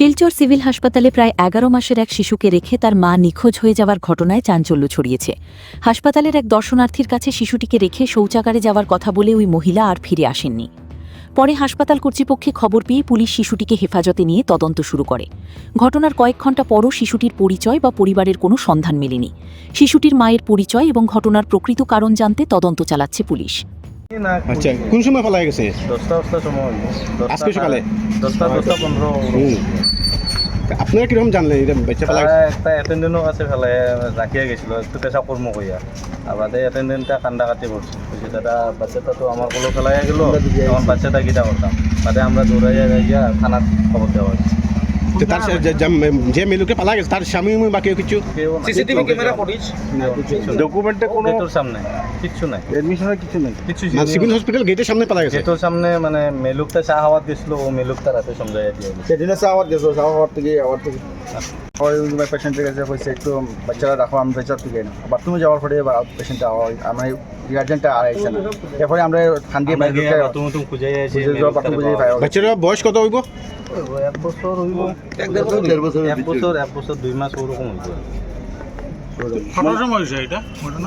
Silchar civil হাসপাতালে প্রায় ১১ মাসের এক শিশুকে রেখে তার মা নিখোঁজ হয়ে যাওয়ার ঘটনায় চাঞ্চল্য ছড়িয়েছে। হাসপাতালের এক দর্শনার্থীর কাছে শিশুটিকে রেখে শৌচাগারে যাওয়ার কথা বলে ওই মহিলা আর ফিরে আসেননি। পরে হাসপাতাল কর্তৃপক্ষে খবর পেয়ে পুলিশ শিশুটিকে হেফাজতে নিয়ে তদন্ত শুরু করে। ঘটনার কয়েক ঘণ্টা পরও শিশুটির পরিচয় বা পরিবারের কোনো সন্ধান মেলেনি। শিশুটির মায়ের পরিচয় এবং ঘটনার প্রকৃত কারণ জানতে তদন্ত চালাচ্ছে পুলিশ। আচ্ছা, কোন সময় ফেলা গেছে? 10টা সময়। আজকে সকালে 10:15 আপনারা কিরকম জানলেন এটা বাচ্চা ফেলা গেছে? একটা অ্যাটেন্ডেন্টও কাছে ফেলে রাখিয়া গেছিল, একটু পেশা কর্ম কইয়া আবার অ্যাটেন্ডেন্টটা কান্দাকাটি করছে। দাদা বাচ্চাটা তো আমার কোলো ফেলাইয়া গেল, তখন বাচ্চাটা গিটা করতাম, বাদে আমরা দৌড়াইয়া যাইয়া থানার খবর দেওয়া হয়েছে। তো তার যে মেলুকে পালা গেছে তার স্বামী বা কেউ কিছু সিসিটিভি ক্যামেরা ফুটেজ ডকুমেন্টে কোনো তোর সামনে কিচ্ছু নাই, এডমিশনের কিছু নাই, কিছু সিভিল হসপিটাল গেটের সামনে পালা গেছে। গেটের সামনে মানে মেলুকটা চা হাওয়াত দিছিল, ও মেলুকটা রাতে সমঝাইয়া দিয়ে গেছে। সেদিনে চা হাওয়াত দিয়েছিল, চা হাওয়ার থেকে পেশেন্টের কাছে কইছে একটু বাচ্চারা রাখো, আমি বেচার থেকে বাথরুমে যাওয়ার পরে পেশেন্টটা আমার গার্জেনটা আর আইসে না। এরপরে আমরা খান্দিয়ে বাথরুম খুঁজে আসি, বাথরুম বুঝে পাই। বাচ্চারা বয়স কত হইব? 1 বছর হইব, 1 বছর 2 মাস ওরকম হইব।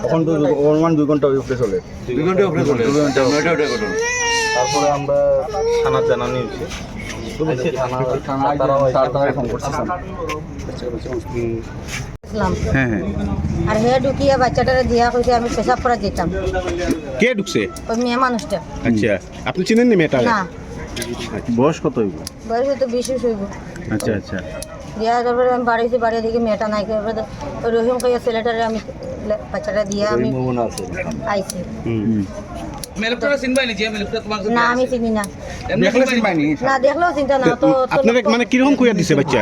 এখন তো অনুমান 2 ঘন্টা উপরে চলে, 2 ঘন্টা উপরে চলে। তারপরে আমরা থানা জানানি হয়েছে, হ্যাঁ হ্যাঁ। আর হে ঢুকিয়ে বাচ্চাটারে দিয়া কইছে আমি পেশাব করা যেতাম। কে ঢুকছে? ওই মেয়ে মানুষটা। আচ্ছা, আপনি চিনেন নি মেয়েটা? না, বয়স কত হইব? বয়স তো 20 হইব। আচ্ছা আচ্ছা। দিয়া তারপরে আমি বাড়িতে বাড়িয়ে দেখি মেয়েটা নাই, ওই রহিম কইয়া ছেলেটারে আমি বাচ্চাটা দিয়া আমি আইছি। না আমি চিনি না, না দেখলেও চিন্তা না তো। আপনারা মানে কিরকম কইয়া দিছে বাচ্চা?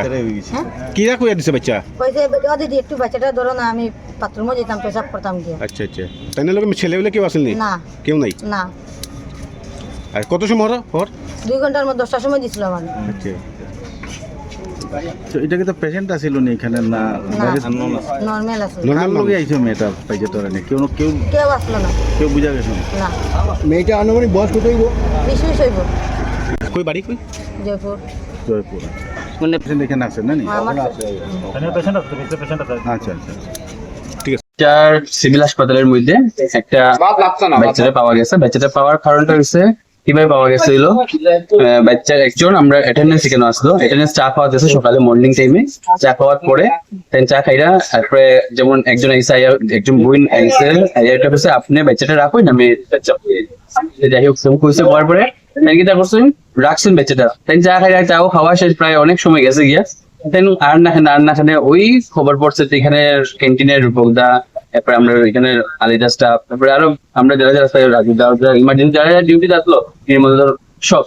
কিরা কইয়া দিছে বাচ্চা? কইছে ও দিদি একটু বাচ্চাটা ধরো না, আমি বাথরুমে যেতাম, পেশাব করতাম গিয়ে। আচ্ছা আচ্ছা, তাই না? লোক ছেলেবেলে কেউ আসেন নি? না কেউ নাই। না, আর কত সময় হর? 2 ঘন্টার মধ্যে 10টার সময় দিছিল আমার। আচ্ছা, তো এটা কি তো পেশেন্ট আছিল না এখানে? না নর্মাল আছে, নরমাল লোকে আইছে মেয়েটা পাইছে তোরা নেই, কেউ কেউ কেউ আসলো না। কেউ বুঝা গেছে না, মেয়েটা আনুমানিক বয়স কত হইব? 20 হইব। কই বাড়ি কই? জয়পুর। জয়পুর। মানে পেশেন্ট এখানে আছে না? আমার আচ্ছা আচ্ছা। চার সিভিল হাসপাতালের মধ্যে একটা বাচ্চাটা পাওয়া গেছে। বাচ্চাটা পাওয়ার কারণটা হচ্ছে কিভাবে পাওয়া গেছে হইলো, বাচ্চার একজন আমরা অ্যাটেন্ডেন্স কেন আসলো, অ্যাটেন্ডেন্স চা খাওয়া গেছে সকালে মর্নিং টাইমে। চা খাওয়ার পরে চা খাইরা তারপরে যেমন একজন আইসা, একজন বোন আইসে, এটা হচ্ছে আপনি বাচ্চাটা রাখুন, আমি বাচ্চা যাই হোক কইছে। পর পরে কি করছেন, রাখছেন বাচ্চাটা। তাই চা খাইরা, চাও খাওয়া শেষ, প্রায় অনেক সময় গেছে গিয়া। আর না খানে ওই খবর পড়ছে এখানে ক্যান্টিনের বগদা, তারপরে আমরা এখানে আলিদা স্টাফ, তারপরে আরো আমরা যারা যারা ইমার্জেন্সি যারা ডিউটি আসলো এর মধ্যে সব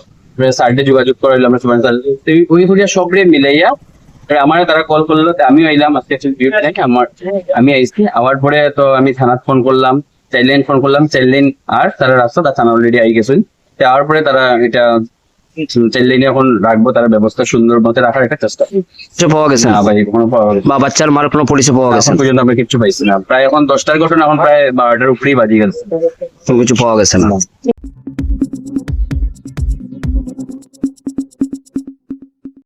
সার্ডে যোগাযোগ করাইলাম আমরা সবাই। ওই ঘুরিয়া সবরে মিলাইয়া আমার তারা কল করলো, আমিও আইলাম। আজকে ডিউটি নাকি আমার, আমি আইসি। আওয়ার পরে তো আমি থানাত ফোন করলাম, চাইল্ডলাইন আর তারা রাস্তা থানা অলরেডি আই গেছেন। তার পরে তারা এটা চাইল্ডলাইনে এখন রাখবো, তারা ব্যবস্থা সুন্দর মতো রাখার একটা চেষ্টা পাওয়া গেছে না ভাই? কোনো পাওয়া গেছে বা বাচ্চার মার কোনো পরিচয় পাওয়া গেছে? এখন পর্যন্ত আমরা কিছু পাইছি না। প্রায় এখন 10টার ঘটনা, এখন প্রায় 12টার উপরেই বাজি গেছে, কিছু পাওয়া গেছে না।